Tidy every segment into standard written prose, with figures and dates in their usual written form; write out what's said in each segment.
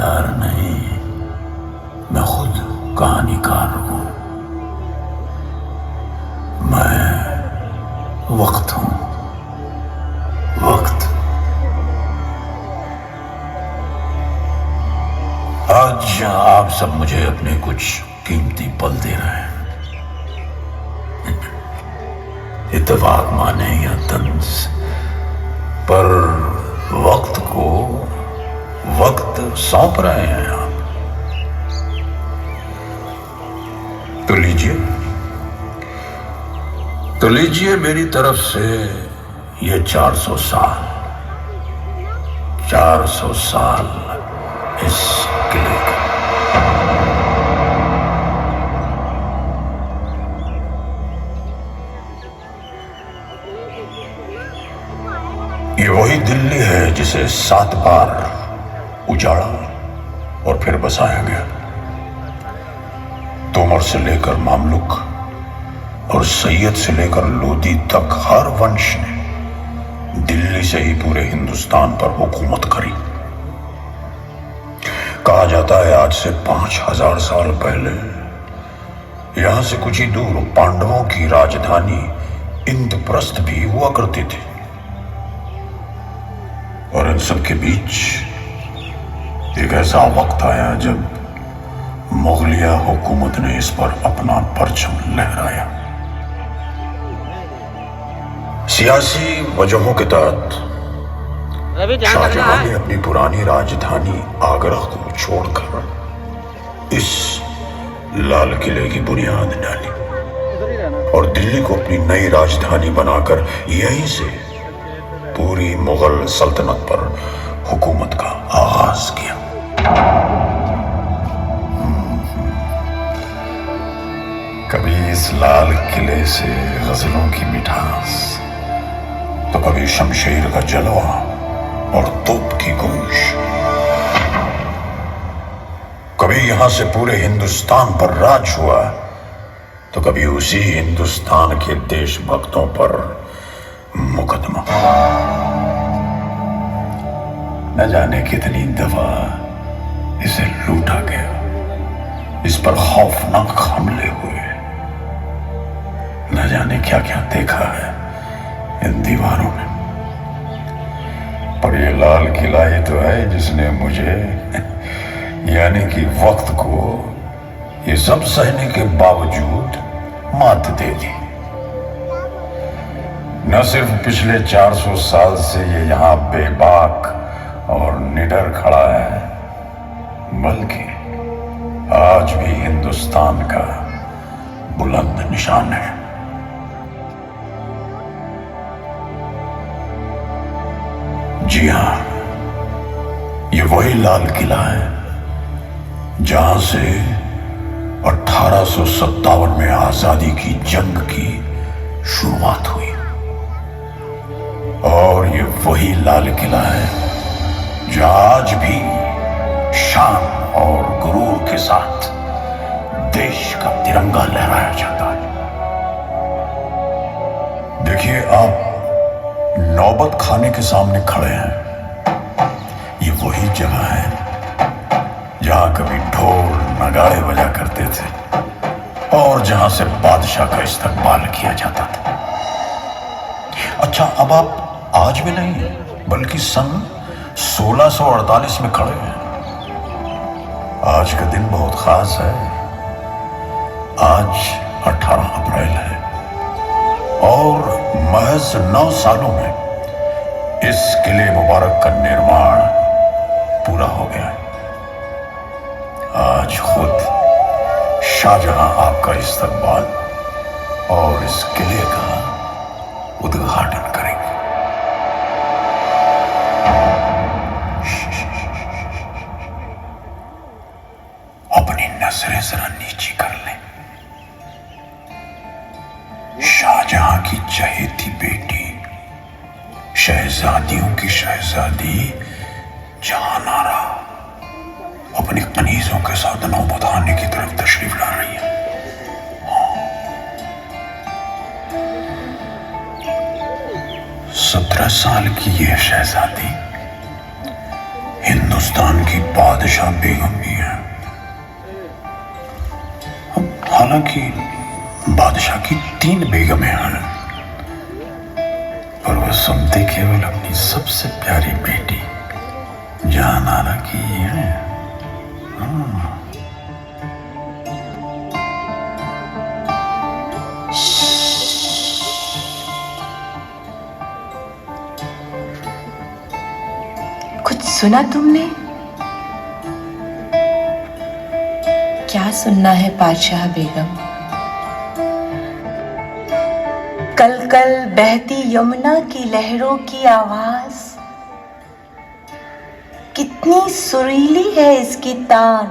किरदार नहीं, मैं खुद कहानीकार हूं। मैं वक्त हूं, वक्त। आज आप सब मुझे अपने कुछ कीमती पल दे रहे हैं। इत्तेफाक माने या तंज, पर वक्त को वक्त सौंप रहे हैं आप। तो लीजिए मेरी तरफ से ये 400 साल, 400 साल इस किले का। ये वही दिल्ली है जिसे 7 बार उजाड़ा और फिर बसाया गया। तोमर से लेकर मामलुक और सैयद से लेकर लोदी तक हर वंश ने दिल्ली से ही पूरे हिंदुस्तान पर हुकूमत करी। कहा जाता है आज से 5000 साल पहले यहां से कुछ ही दूर पांडवों की राजधानी इंद्रप्रस्थ भी हुआ करती थी। और इन सब के बीच एक ऐसा वक्त आया जब मुगलिया हुकूमत ने इस पर अपना परचम लहराया। सियासी वजहों के तहत शाहजहां ने अपनी पुरानी राजधानी आगरा को छोड़कर इस लाल किले की बुनियाद डाली और दिल्ली को अपनी नई राजधानी बनाकर यहीं से पूरी मुगल सल्तनत पर हुकूमत का आगाज किया। कभी इस लाल किले से गजलों की मिठास, तो कभी शमशेर का जलवा और तोप की गूंज। कभी यहां से पूरे हिंदुस्तान पर राज हुआ, तो कभी उसी हिंदुस्तान के देशभक्तों पर मुकदमा। न जाने कितनी दफा इसे लूटा गया, इस पर खौफनाक हमले हुए। न जाने क्या क्या देखा है इन दीवारों में। पर ये लाल किला ही तो है जिसने मुझे यानी कि वक्त को ये सब सहने के बावजूद मात दे दी। न सिर्फ पिछले 400 साल से ये यहां बेबाक और निडर खड़ा है, बल्कि आज भी हिंदुस्तान का बुलंद निशान है। जी हां, ये वही लाल किला है जहां से 1857 में आजादी की जंग की शुरुआत हुई। और ये वही लाल किला है जो आज भी शान और गुरूर के साथ देश का तिरंगा लहराया जाता है। देखिए, आप नौबत खाने के सामने खड़े हैं। ये वही जगह है जहां कभी ढोल नगाड़े बजा करते थे और जहां से बादशाह का इस्तकबाल किया जाता था। अच्छा, अब आप आज भी नहीं बल्कि सन 1648 में खड़े हैं। आज का दिन बहुत खास है। आज 18 अप्रैल है और महज 9 सालों में इस किले मुबारक का निर्माण पूरा हो गया है। आज खुद शाहजहां आपका इस्तकबाल और इस किले का उद्घाटन करेंगे। अपनी नजरें जरा नीची कर लें। शाहजहां की चहेती बेटी, शहजादियों की शहजादी जहानारा अपनी कनीजों के साथ नौबत खाने की तरफ तशरीफ ला रही है। 17 साल की यह शहजादी हिंदुस्तान हिंदुस्तान की बादशाह बेगम भी है। हालांकि बादशाह की 3 बेगमें हैं, पर वह सुनते केवल अपनी सबसे प्यारी बेटी जहानारा की है। कुछ सुना तुमने? क्या सुनना है बादशाह बेगम? कल कल बहती यमुना की लहरों की आवाज, कितनी सुरीली है इसकी तान।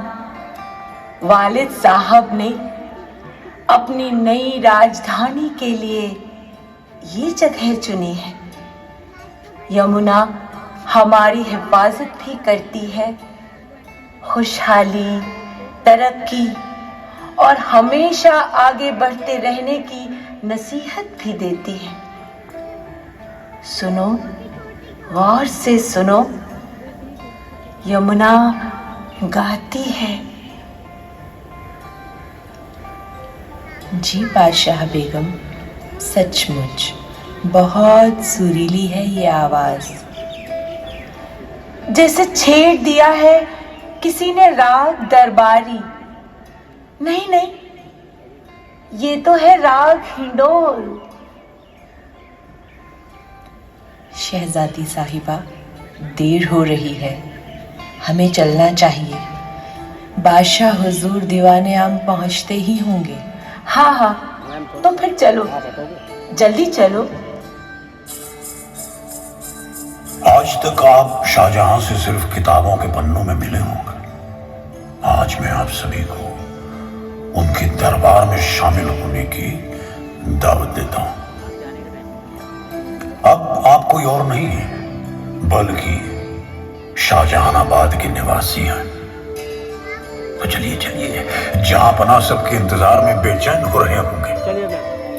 वालिद साहब ने अपनी नई राजधानी के लिए ये जगह चुनी है। यमुना हमारी हिफाजत भी करती है, खुशहाली, तरक्की और हमेशा आगे बढ़ते रहने की नसीहत भी देती है। सुनो, गौर से सुनो, यमुना गाती है। जी बादशाह बेगम, सचमुच बहुत सुरीली है ये आवाज। जैसे छेड़ दिया है किसी ने राग दरबारी। नहीं नहीं, ये तो है राग हिंडोल। शहजादी साहिबा, देर हो रही है, हमें चलना चाहिए। बादशाह हुजूर दीवाने आम पहुंचते ही होंगे। हाँ हाँ, तो फिर चलो, जल्दी चलो। आज तक आप शाहजहां से सिर्फ किताबों के पन्नों में मिले होंगे। आज मैं आप सभी को उनके दरबार में शामिल होने की दावत देता हूं। अब आप कोई और नहीं है, बल्कि शाहजहानाबाद के निवासी हैं। तो चलिए चलिए, जहां पना सबके इंतजार में बेचैन हो रहे होंगे।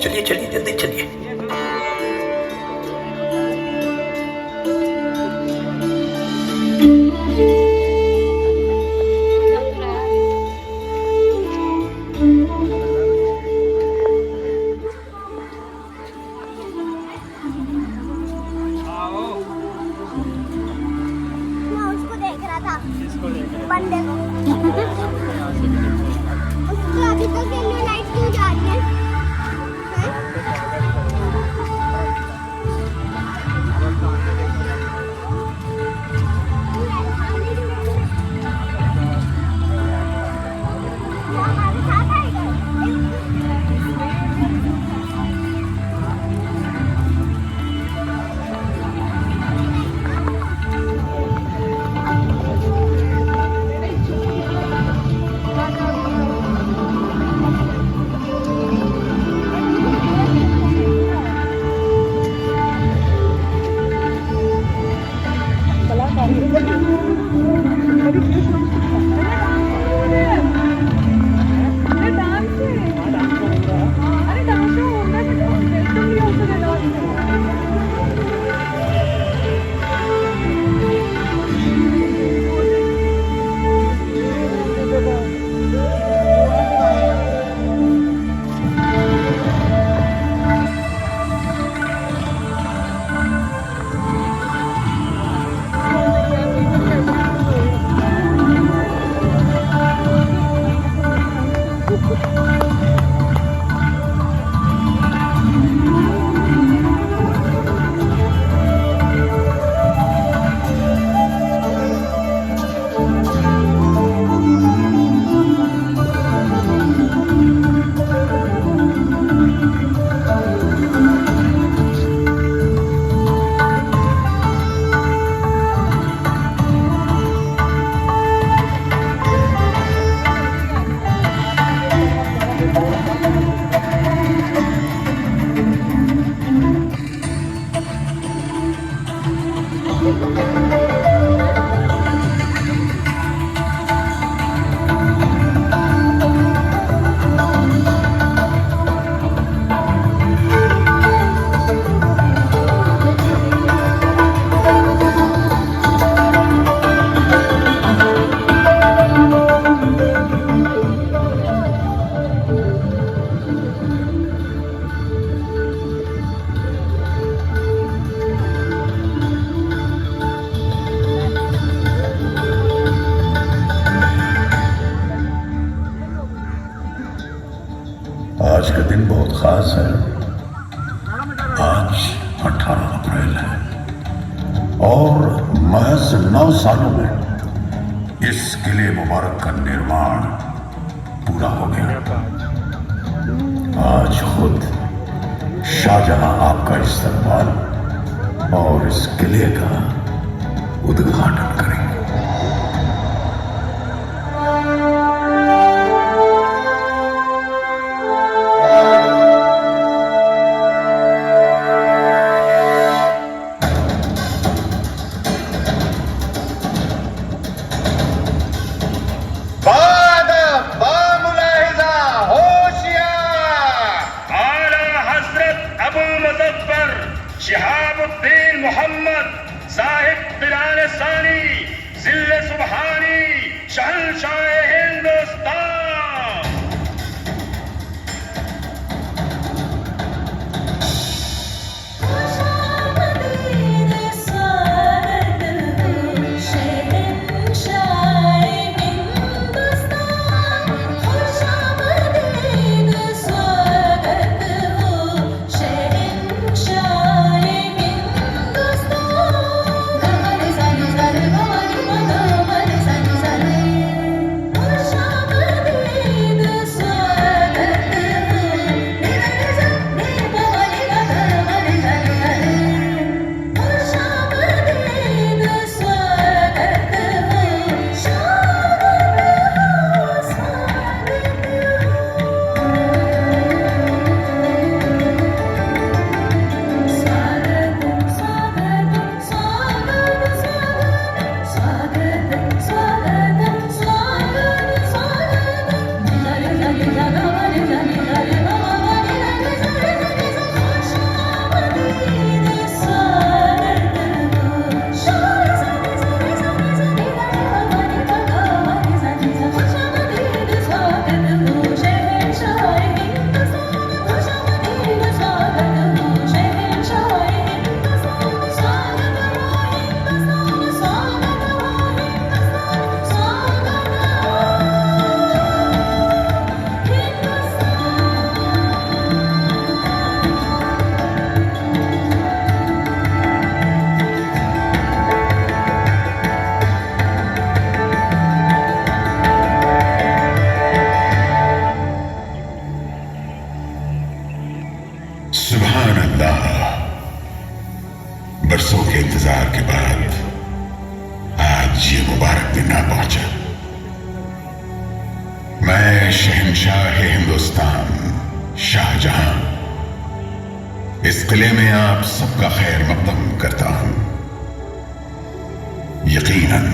चलिए चलिए, जल्दी चलिए। बंदे को उसको अभी तक येलो लाइट क्यों जा रही है? इतिहास है। आज 18 अप्रैल है और महज 9 सालों में इस किले मुबारक का निर्माण पूरा हो गया। आज खुद शाहजहां आपका इस्तकबाल और इस किले का उद्घाटन करेंगे। शिहाबुद्दीन मोहम्मद साहिब बिलाल सानी जिल्ले सुबहानी शहंशाह हिंदुस्तान। सुभान अल्लाह। बरसों के इंतजार के बाद आज ये मुबारक दिन आ पहुंचा। मैं शहंशाह हिंदुस्तान शाहजहां इस किले में आप सबका खैर मकदम करता हूं। यकीनन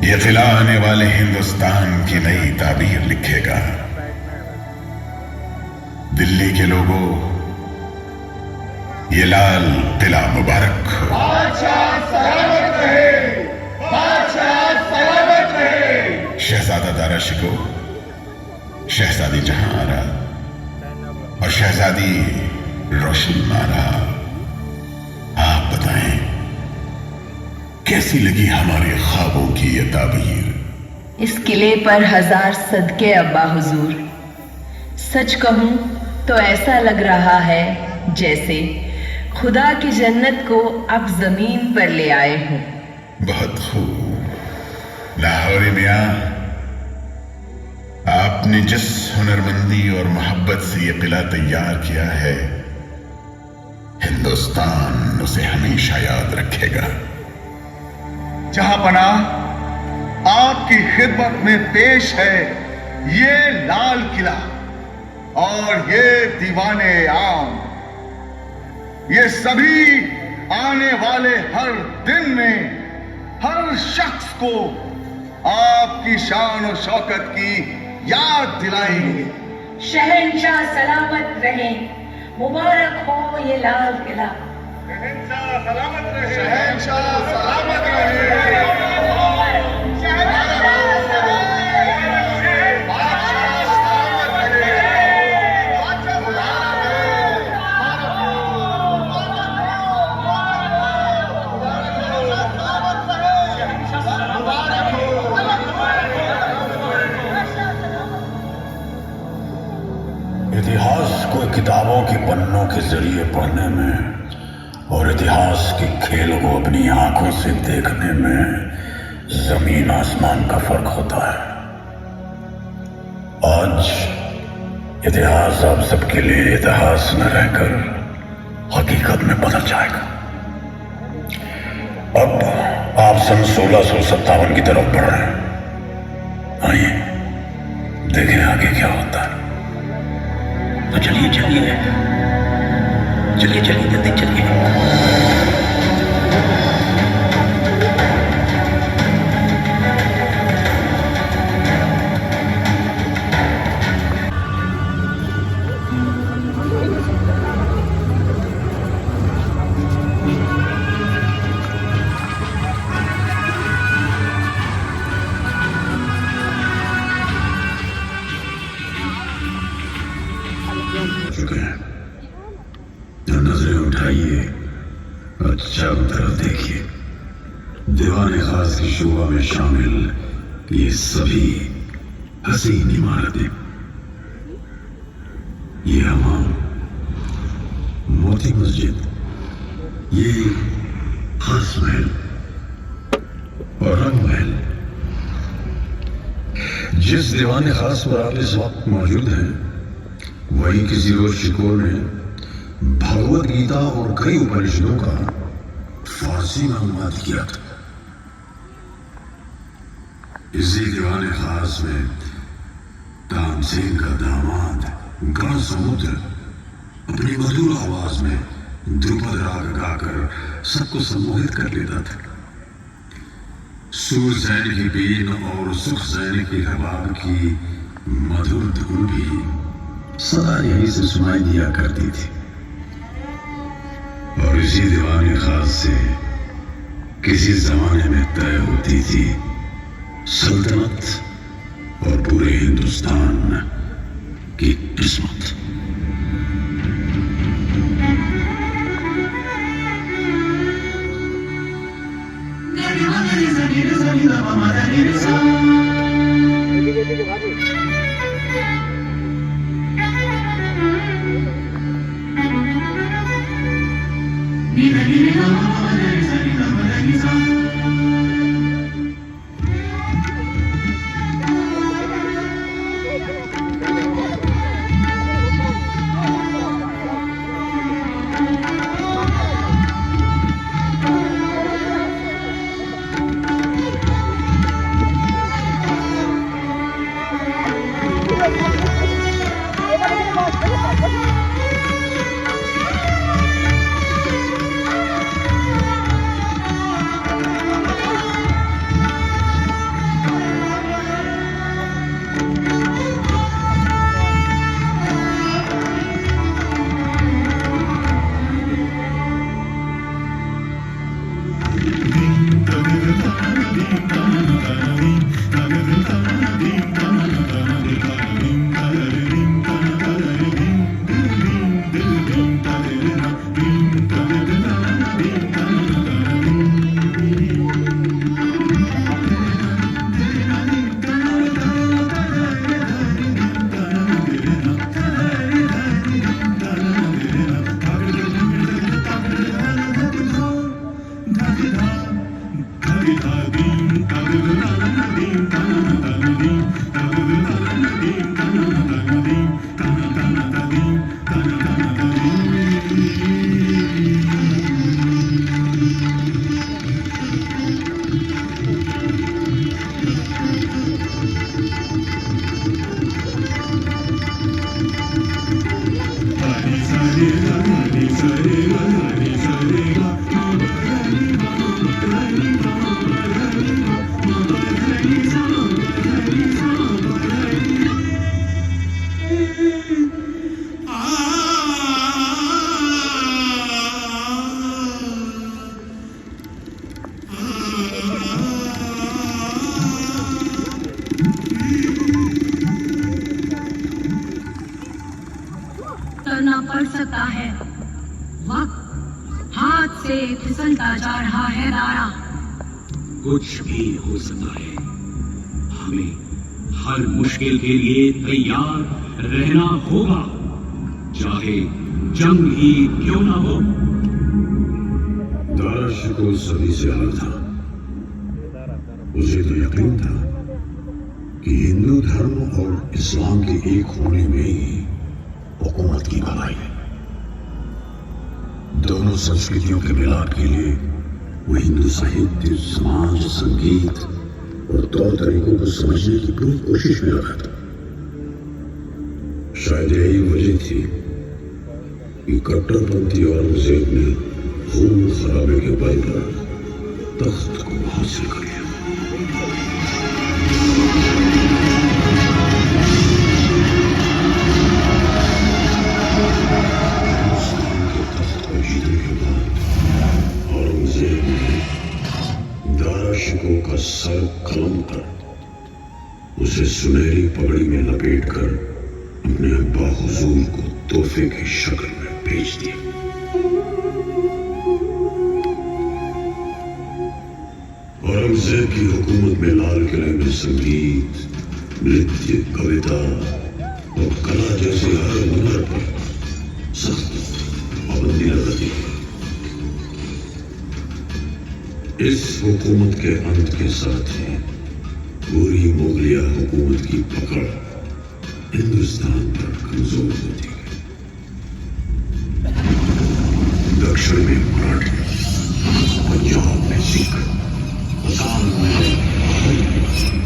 ये किला आने वाले हिंदुस्तान की नई ताबीर लिखेगा। दिल्ली के लोगों, ये लाल किला मुबारक हो। बादशाह सलामत रहे, बादशाह सलामत रहे। शहजादा दारा शिको, शहजादी जहां आरा और शहजादी रोशन मारा, आप बताएं कैसी लगी हमारे ख्वाबों की ये ताबीर? इस किले पर 1000 सदके अब्बा हुजूर। सच कहूं तो ऐसा लग रहा है जैसे खुदा की जन्नत को अब जमीन पर ले आए हूं। बहुत खूब लाहौरी मियां, आपने जिस हुनरमंदी और मोहब्बत से यह किला तैयार किया है, हिंदुस्तान उसे हमेशा याद रखेगा। जहां पना आपकी खिदमत में पेश है ये लाल किला और ये दीवाने आम। ये सभी आने वाले हर दिन में हर शख्स को आपकी शान और शौकत की याद दिलाएंगे। शहंशाह सलामत रहें, मुबारक हो ये लाल किला। शहंशाह सलामत रहे, शहंशाह सलामत रहे। इतिहास को किताबों के पन्नों के जरिए पढ़ने में और इतिहास के खेल को अपनी आंखों से देखने में जमीन आसमान का फर्क होता है। आज इतिहास आप सबके लिए इतिहास न रहकर हकीकत में बदल जाएगा। अब आप सन 1657 की तरफ बढ़ रहे हैं। आइए देखें आगे क्या होता है। तो चलिए चलिए चलिए चलिए जल्दी चलिए। नजरें उठाइए और चारों तरफ देखिए। दीवाने खास की शोभा में शामिल ये सभी हसीन इमारतें, ये हमाम, मोती मस्जिद, ये खास महल और रंग महल। जिस दीवाने खास पर आप इस वक्त मौजूद हैं वही किसी रोज शिकोर ने भगवत गीता और कई उपनिषदों का फारसी में अनुवाद किया था। इसी दीवाने खास में तानसेन का दामाद गण समुद्र अपनी मधुर आवाज में ध्रुपद राग गाकर सबको सम्मोहित कर लेता था। सूर सैन की बीन और सुख सैन की रबाब की मधुर धुन भी सदा यहीं से सुनाई दिया करती थी। और इसी दीवाने खास से किसी जमाने में तय होती थी सल्तनत और पूरे हिंदुस्तान की किस्मत। करना पड़ सकता है। वक्त हाथ से फिसलता जा रहा है दारा। कुछ भी हो सकता है। हमें हर मुश्किल के लिए तैयार रहना होगा। चाहे जंग ही क्यों ना हो। दारश को सभी से हार था। उसे तो यकीन था कि हिंदू धर्म और इस्लाम के एक होने में ही हुकूमत की भलाई है। दोनों संस्कृतियों के मिलाप के लिए वो हिंदू साहित्य, समाज, संगीत और तौर तरीकों को समझने की पूरी कोशिश में लगा था। शायद यही वजह थी कि कट्टरपंथी औरंगजेब ने खून खराबे के बल पर तख्त को हासिल कर लिया। हिंदुस्तान के तख्त को जीतने के बाद औरंगजेब ने दारा शिकोह का सर कलम कर उसे सुनहरी पगड़ी में लपेटकर अपने अब्बा हुजूर को तोहफे की शक्ल में भेज दिया। औरंगजेब की हुकूमत में लाल किले में संगीत, नृत्य, कविता और कला जैसे हर हुनर पर सख्त पाबंदी लगा दी। इस हुकूमत के अंत के साथ ही पूरी मुगलिया हुकूमत की पकड़ हिंदुस्तान पर कमजोर होती गई। दक्षिण में मराठी, पंजाब में सिख, आसाम में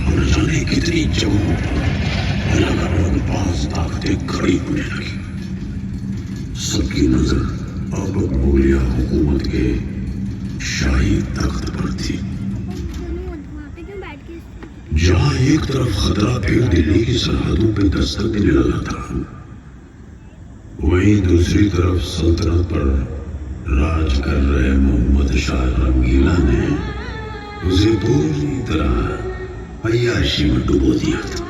और जाने कितनी जगहों पर अलग अलग बाज ताकतें खड़ी होने लगी। सबकी नजर अब मुगलिया हुकूमत के शाही तख्त पर थी। जहां एक तरफ खतरा फिर दिल्ली की सरहदों पर दस्तक देने लगा था, वहीं दूसरी तरफ सल्तनत पर राज कर रहे मोहम्मद शाह रंगीला ने उसे पूरी तरह अय्याशी में डुबो दिया था।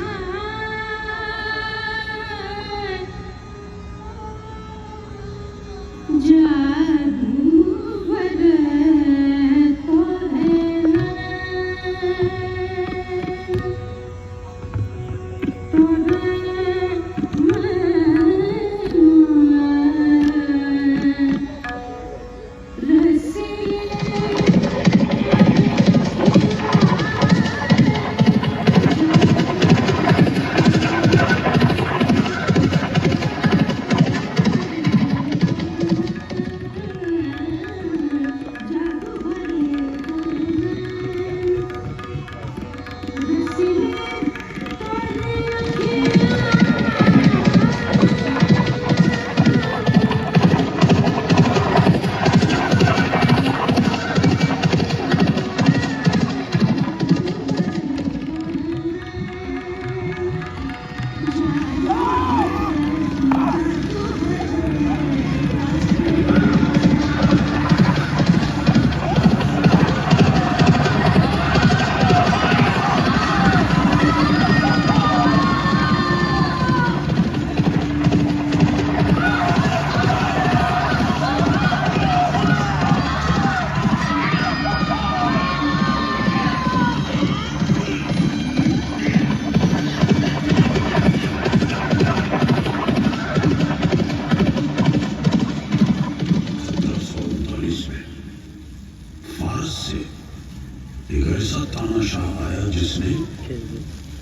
एक ऐसा तानाशाह आया जिसने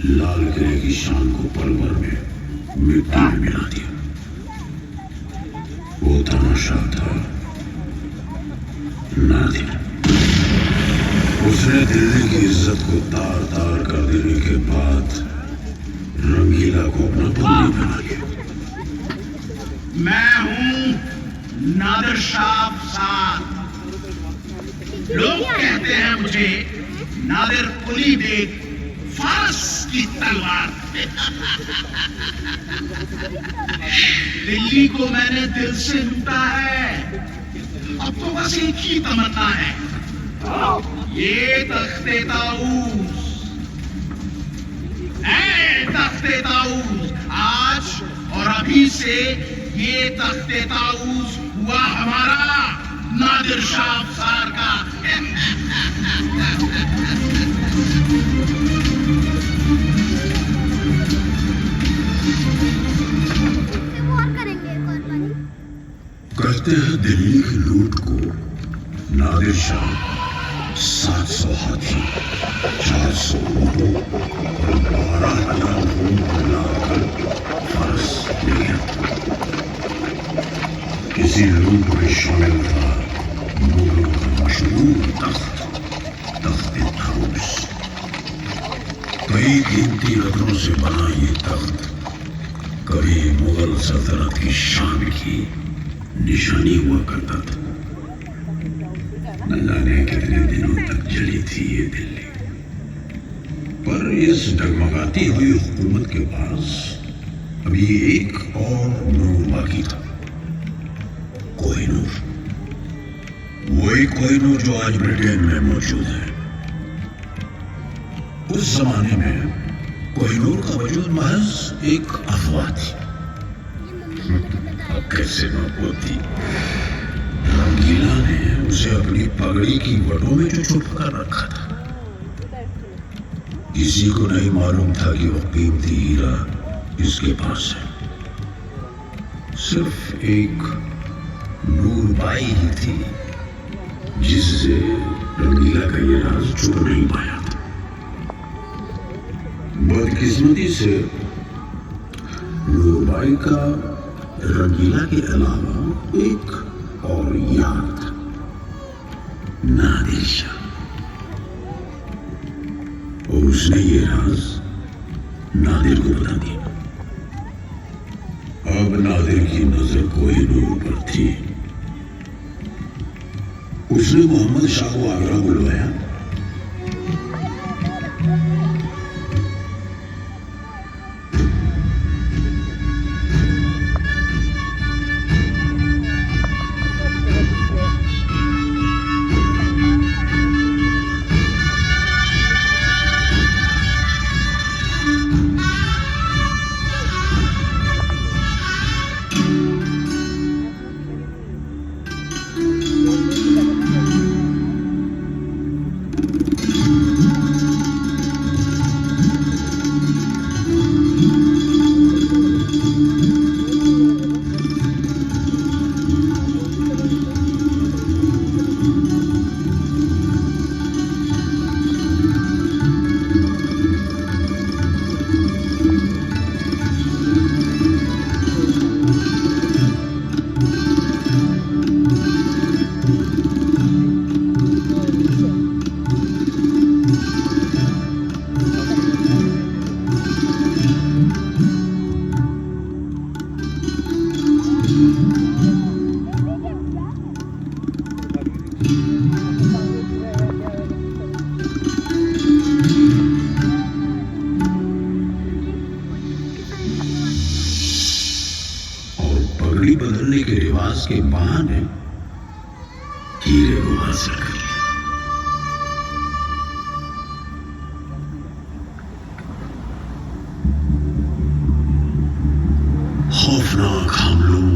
लाल किले की शान को पल भर में मिट्टी में मिला दिया। वो तानाशाह था नादिर। उसने दिल्ली की इज्जत को तार तार कर देने के बाद रंगीला को अपना बंदी बना लिया। मैं हूं नादिर शाह अफसार। लोग कहते हैं मुझे नादिर कुली बेग फारस की तलवार। दिल्ली को मैंने दिल से लूटा है। अब तो बस एक ही तमन्ना है, ये तख्ते ताऊस, ऐ तख्ते ताऊस, आज और अभी से ये तख्ते ताऊस हुआ हमारा, नादिर शाह अफसार का। और करेंगे एक और बार। कहते हैं दिल्ली की लूट को नादिर शाह 700 हाथी, 400 ऊँटों और 12,000 ऊँट मिलाकर फर्श ले गया। इसी लूट में शामिल था मुगलों का मशहूर तख्त ताऊस। कई कीमती रत्नों से बना ये तख्त कभी मुगल सल्तनत की शान की निशानी हुआ करता था। न जाने कितने दिनों तक चली थी ये दिल्ली, पर इस डगमगाती हुई हुकूमत के पास अभी एक और नूर बाकी था, कोहिनूर। वही कोहिनूर जो आज ब्रिटेन में मौजूद है। उस जमाने में कोहिनूर का वजूद महज एक अफवाह थी। अब कैसे न होती। रंगीला ने उसे अपनी पगड़ी की वटों में जो छुपा कर रखा था। किसी को नहीं मालूम था कि वो कीमती हीरा इसके पास है। सिर्फ एक नूरबाई ही थी जिससे रंगीला का ये राज छुप नहीं पाया था। बदकिस्मती से नूरबाई का रंगीला के अलावा एक और यार था, नादिर शाह। और उसने ये राज नादिर को बता दिया। अब नादिर की नजर कोहिनूर पर थी। उसने मोहम्मद शाह को आगरा बुलवाया। बदलने के रिवाज के बहाने हीरे को हासिल कर लिया। खौफनाक हमलों,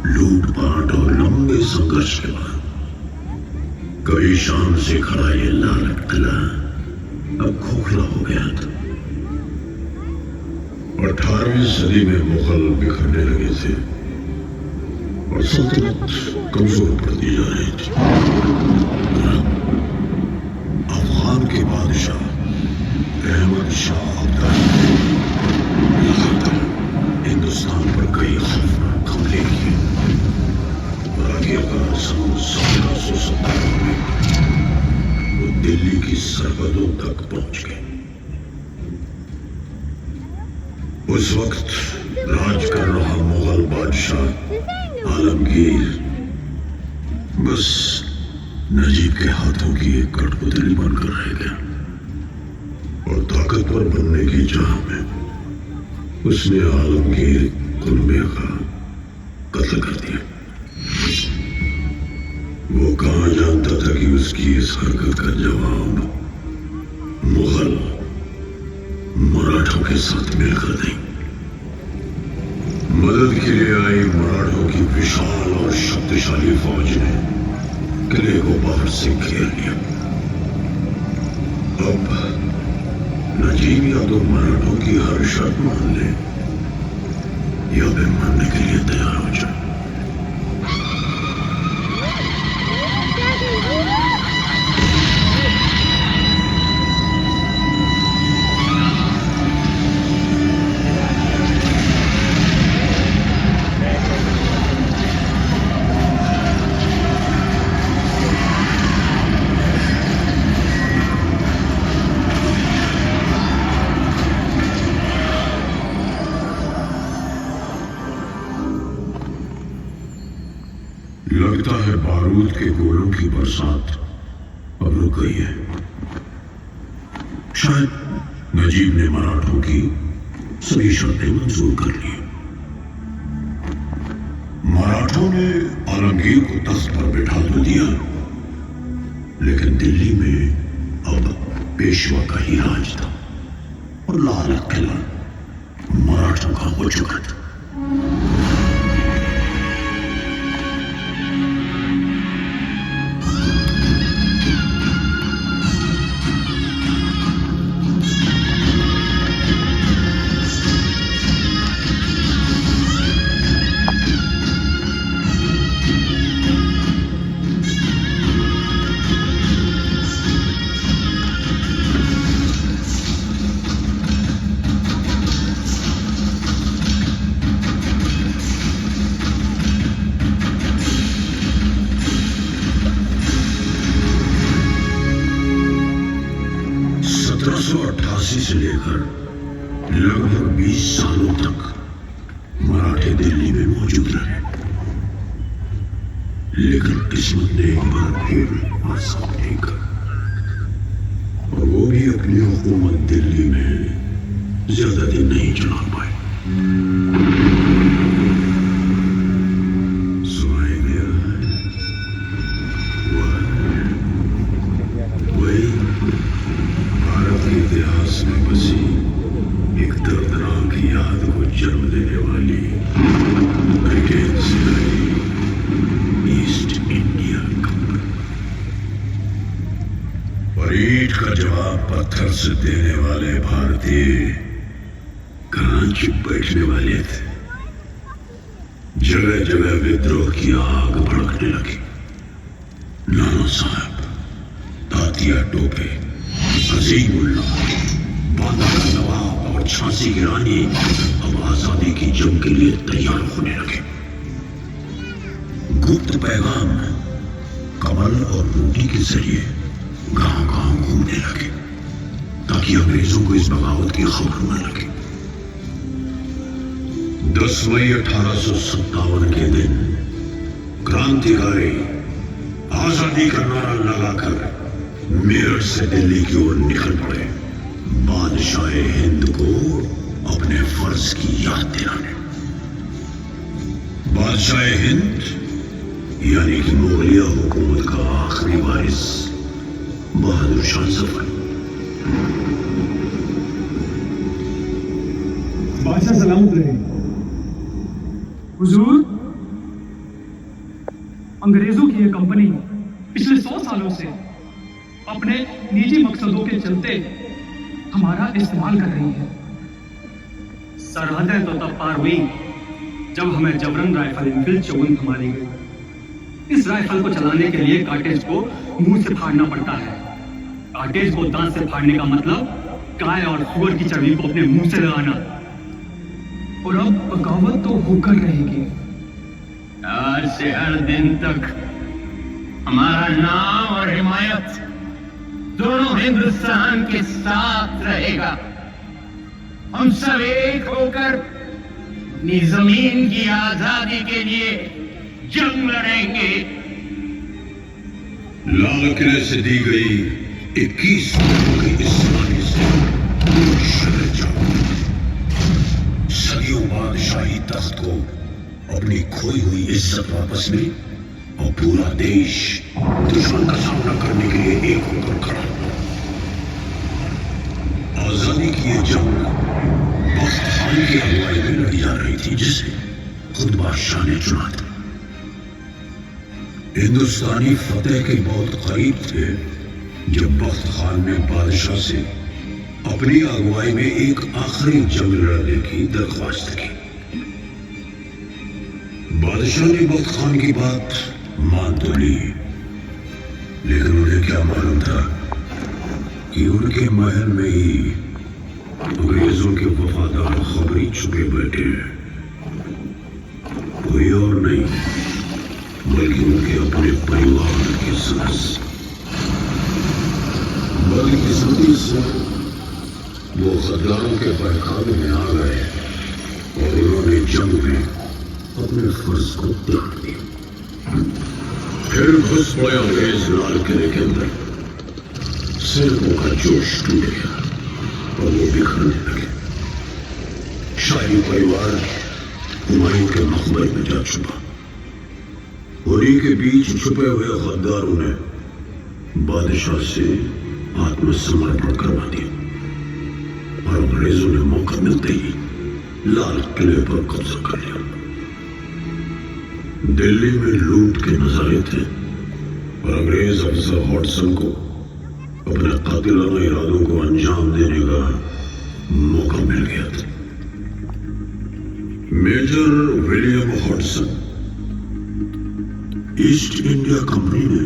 लूटपाट और लंबे संघर्ष के बाद कई शान से खड़ा ये लालट किला अब खोखला हो गया था। 18वीं सदी में मुगल बिखरने लगे थे और सल्तनत कमजोर पड़ती जा रही थी। अफगान के बादशाह अहमद शाह अब्दाली ने लगातार हिंदुस्तान पर कई खौफनाक हमले किए और आखिरकार सन 1770 में वो दिल्ली की सरहदों तक पहुंच गए। उस वक्त राज कर रहा मुगल बादशाह आलमगीर बस नजीब के हाथों की एक कठपुतली बनकर रह गया और ताकतवर बनने की चाह में उसने आलमगीर कुनबे का कत्ल कर दिया। वो कहां जानता था कि उसकी इस हरकत का जवाब मुगल मराठों के साथ मिलकर देंगे। मदद के लिए आई मराठों की विशाल और शक्तिशाली फौज ने किले को बाहर से घेर लिया। अब नजीब या तो मराठों की हर शर्त मान ले या वे मरने के लिए तैयार हो जाए। बारूद के गोलों की बरसात अब रुक गई है। शायद नजीब ने मराठों की सभी शर्तें मंजूर कर ली। मराठों ने आलमगीर को तख्त पर बैठा तो दिया, लेकिन दिल्ली में अब पेशवा का ही राज था और लाल किला मराठों का हो चुका था। से लेकर लगभग 20 सालों तक मराठे दिल्ली में मौजूद रहे, लेकिन किस्मत ने एक बार फिर आसाम देखा और वो भी अपनी हुकूमत दिल्ली में ज्यादा दिन नहीं चला पाए। सुनाई दिया वही भारत के इतिहास में बसी एक दर्दनाक याद को जन्म देने वाली ब्रिटेन से आई ईस्ट इंडिया कंपनी। और ईंट का जवाब पत्थर से देने वाले भारतीय कहां चुप बैठने वाले थे। जगह जगह विद्रोह की आग भड़कने लगी। नाना साहब, तातिया टोपे, अजीमुल्ला, बांदा का नवाब और झांसी की रानी अब आजादी की जंग के लिए तैयार होने लगे। गुप्त पैगाम कमल और रोटी के जरिए गांव-गांव घूमने लगे ताकि अंग्रेजों को इस बगावत की खबर न लगे। 10 मई 1857 के दिन क्रांतिकारी आजादी का नारा लगाकर मेरठ से दिल्ली की ओर निकल पड़े, बादशाह हिंद को अपने फर्ज की याद दिलाने। बादशाह हिंद यानी कि मुगलिया हुकूमत का आखिरी वारिस बहादुर शाह जफर। बादशाह सलामत रहे। हुजूर, अंग्रेजों की यह कंपनी पिछले 100 सालों से अपने निजी मकसदों के चलते हमारा इस्तेमाल कर रही है। सरहदें तो तब पार हुई जब हमें जबरन राइफल इनफील्ड 54 थमा दी गई। इस राइफल को चलाने के लिए कार्टेज को मुंह से फाड़ना पड़ता है। कार्टेज को दांत से फाड़ने का मतलब गाय और सुअर की चर्बी को अपने मुंह से लगाना। और अब बगावत तो होकर रहेगी। आज से हर दिन तक हमारा नाम और हिमायत दोनों हिंदुस्तान के साथ रहेगा। हम सब एक होकर अपनी जमीन की आजादी के लिए जंग लड़ेंगे। लाल किले से दी गई 21 की इस्लामी से शहर जाओ। सदियों बादशाही तख्त को अपनी खोई हुई इज्जत वापस मिली और पूरा देश दुश्मन का सामना करने के लिए एक होकर खड़ा। आजादी की यह जंग बख्त खान की अगुवाई में लड़ी जा रही थी, जिसे खुद बादशाह ने चुना था। हिंदुस्तानी फतेह के बहुत करीब थे जब बख्त खान ने बादशाह से अपनी अगुवाई में एक आखिरी जंग लड़ने की दरख्वास्त की। बादशाह ने बख्त खान की बात मान तो ली, लेकिन उन्हें क्या मालूम था कि उनके महल में ही अंग्रेजों के वफादार खबरी छुपे बैठे हैं। कोई और नहीं बल्कि उनके अपने परिवार के सदस्य। बदकिस्मती से वो गद्दारों के बहकावे में आ गए और उन्होंने जंग में अपने फर्ज को त्याग दिया। फिर घुस पड़े अंग्रेज लाल किले के अंदर। सिर्कों का जोश टूट गया और वो बिखरने लगे। शाही परिवार हुमायूं के मकबरे में जा छुपा। उन्हीं के बीच छुपे हुए गद्दारों ने बादशाह से आत्मसमर्पण करवा दिया और अंग्रेजों ने मौका मिलते ही लाल किले पर कब्जा कर लिया। दिल्ली में लूट के नजारे थे और अंग्रेज अफसर हॉटसन को अपने कातिलाना इरादों को अंजाम देने का मौका मिल गया था। Major William Hotson, East India company ने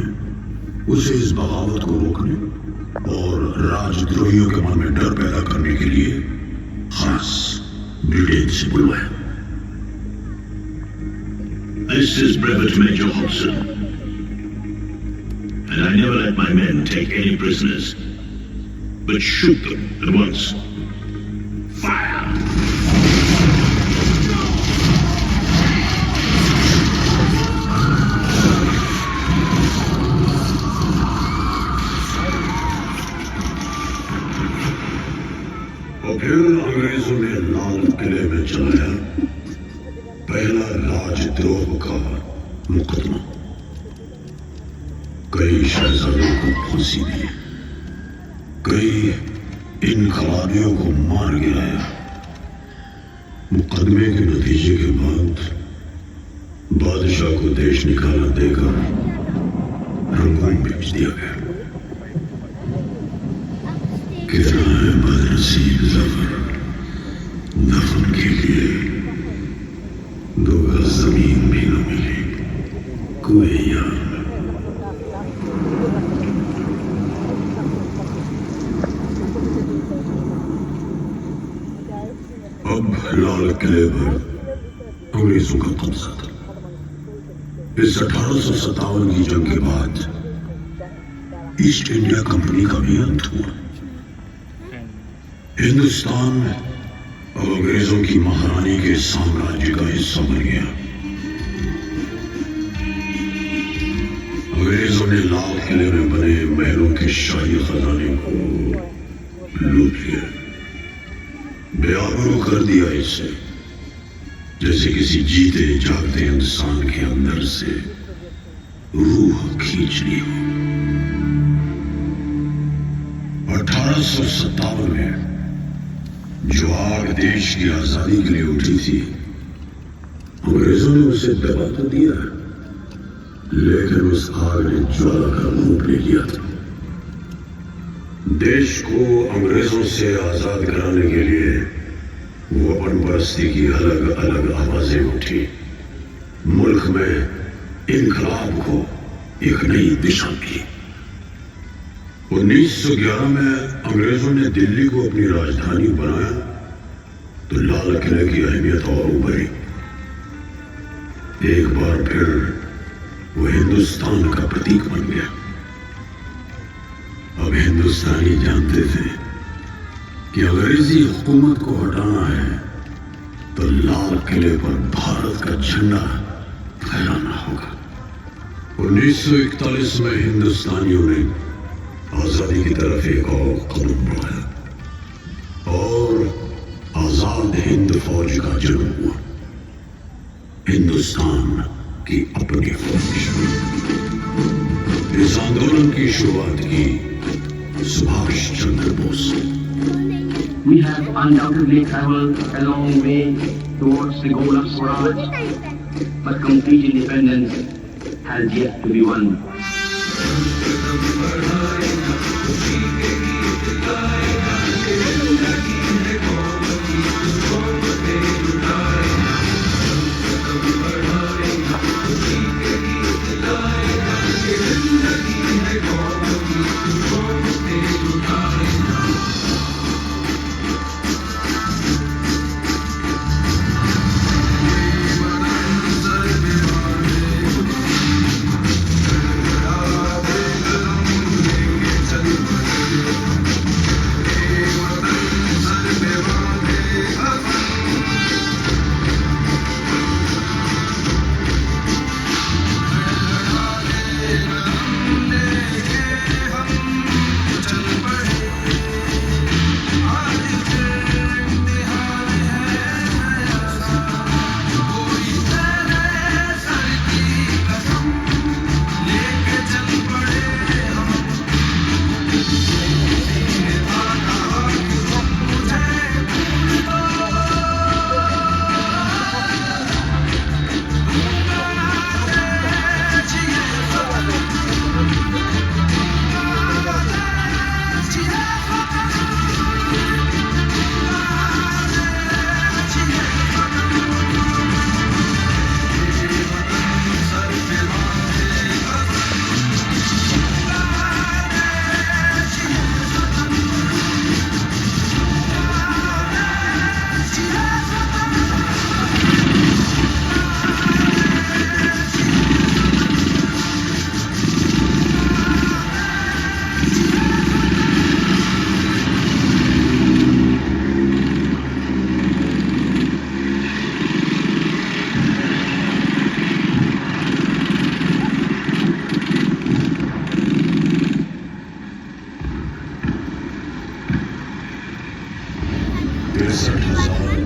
उसे इस बगावत को रोकने और राजद्रोहियों के मन में डर पैदा करने के लिए खास ब्रिटेन से बुलवाया। This is Brevet Major Hobson, and I never let my men take any prisoners, but shoot them at once. Fire! और फिर अंग्रेजों ने लाल किले में चलाया पहला राजद्रोह का मुकदमा। कई शहजादों को फांसी दी, कई इनकलाबियों को मार गिराया। मुकदमे के नतीजे के बाद बादशाह को देश निकाला देकर रंगून भेज दिया गया। कितना है बदनसीब जफर, दफन के लिए 2 गज जमीन भी न मिली कोई यार। अब लाल किले पर अंग्रेजों का कब्जा था। इस 1857 की जंग के बाद ईस्ट इंडिया कंपनी का भी अंत हुआ। हिंदुस्तान अब अंग्रेजों की महारानी के साम्राज्य का हिस्सा बन गया। अंग्रेजों ने लाल किले में बने महलों के शाही खजाने को लूट लिया। बेआबरू कर दिया इसे, जैसे किसी जीते जागते इंसान के अंदर से रूह खींच ली हो। 1857 में जो आग देश की आजादी के लिए उठी थी, अंग्रेजों ने उसे दबा तो दिया, लेकिन उस आग ने ज्वाला का रूप ले लिया था। देश को अंग्रेजों से आजाद कराने के लिए वतन परस्ती की अलग अलग आवाजें उठी। मुल्क में इनकलाब को एक नई दिशा मिली। 1911 में अंग्रेजों ने दिल्ली को अपनी राजधानी बनाया तो लाल किले की अहमियत और उभरी। एक बार फिर वो हिंदुस्तान का प्रतीक बन गया। अब हिंदुस्तानी जानते थे कि अंग्रेजी हुकूमत को हटाना है तो लाल किले पर भारत का झंडा फहराना होगा। 1941 में हिंदुस्तानियों ने आजादी की तरफ एक और कदम बढ़ाया और आजाद हिंद फौज का जन्म हुआ। हिंदुस्तान की अपनी फौज। इस आंदोलन की शुरुआत की सुभाष चंद्र बोस ने। We have undoubtedly traveled a long way towards the goal of Swaraj, but complete independence has yet to be won. 63,000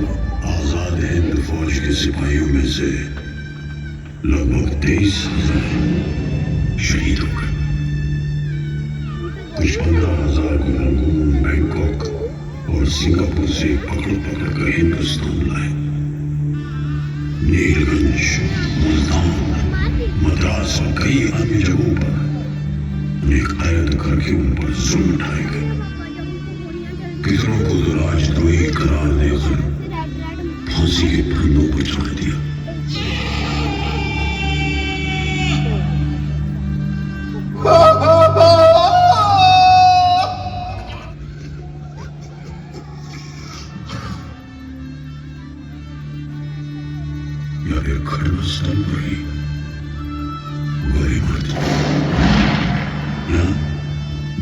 Azad Hind फौज के सिपाहियों में से लगभग 23,000 शहीद हो गए। कुछ 15,000 को रंगून, बैंकॉक और सिंगापुर से पकड़ कर हिंदुस्तान लाए। नीलगंज, मुल्तान, मद्रास और कई अन्य जगहों पर उन्हें कैद करके उन पर जुल्म उठाए गए। कितनों को तो राजद्रोही करार देकर फांसी के फंदों पर चढ़ा दिया। या फिर घटनास्थल पर ही गोली मार दी। यहाँ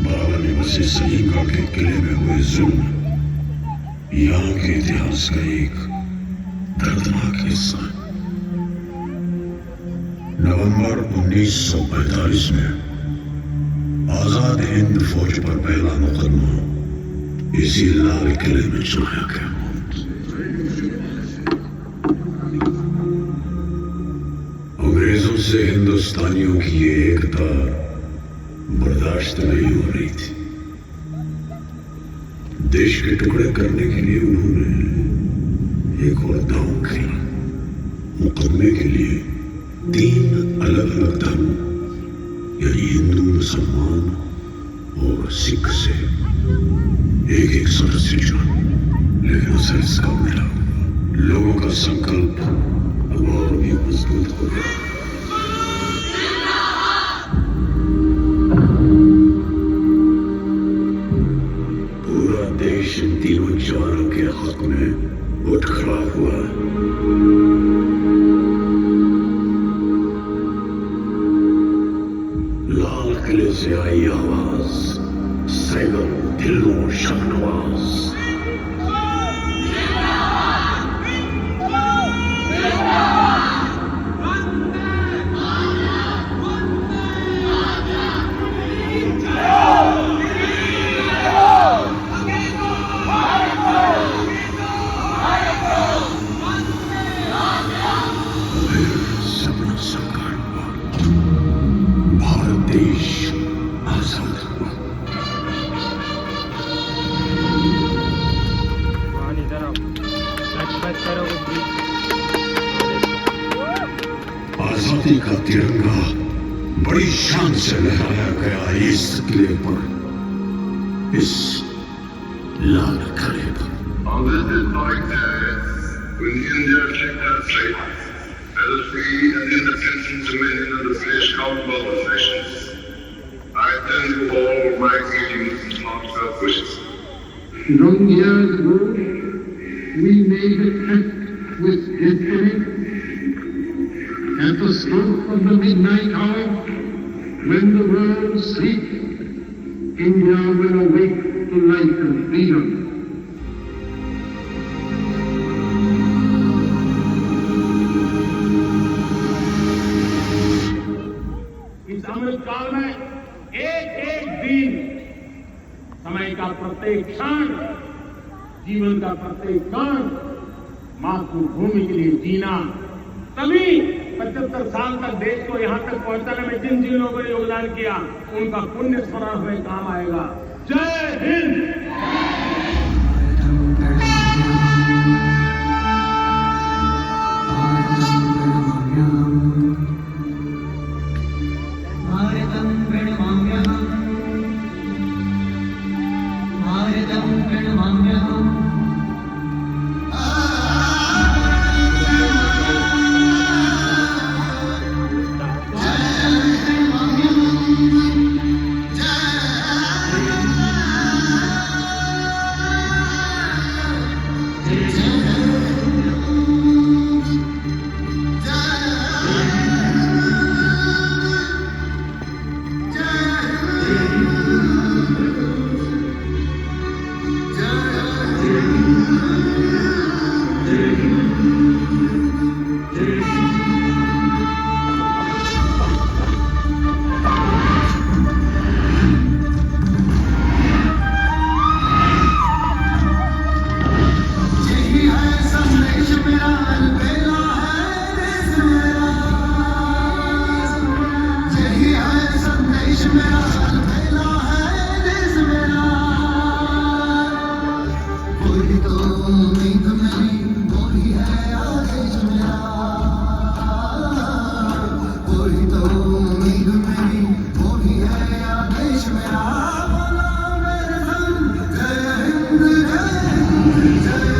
बाबर ने बसे सलीमगढ़ के किले में हुए जुल्म यहाँ के इतिहास का एक दर्दनाक हिस्सा है। नवंबर 1945 में आजाद हिंद फौज पर पहला मुकदमा इसी लाल किले में चलाया गया। अंग्रेजों से हिंदुस्तानियों की ये एकता बर्दाश्त नहीं हो रही थी। देश के टुकड़े करने के लिए उन्होंने एक और दांव खेला। मुकदमे के लिए 3 अलग-अलग धर्मों यानी हिंदू, मुसलमान और सिख से एक सदस्य चुना, लेकिन असर इसका मिला। लोगों का संकल्प अब और भी मजबूत हो गया। पूरा देश इन तीनों जवानों के हक में उठ खड़ा हुआ। लाल किले से आई आवाज सैगल दिलों शहनवाज। आजादी का तिरंगा बड़ी शान से लहराया गया इस किले पर, इस लाल किले पर। On this historic day, when India checked her fate as a free and independent dominion of the British Commonwealth of Nations, I send you all my greetings and heartfelt wishes. Long years ago, we made a pact with destiny. At the stroke of the midnight hour, when the world sleeps, India will awake to life and freedom. इस अमृतकाल में एक एक दिन, समय का प्रत्येक क्षण, जीवन का प्रत्येक कण मातृभूमि के लिए जीना, तभी 75 साल तक देश को यहाँ तक पहुंचाने में जिन जिन लोगों ने योगदान किया उनका पुण्य स्मरण हमें काम आएगा। जय हिंद। जय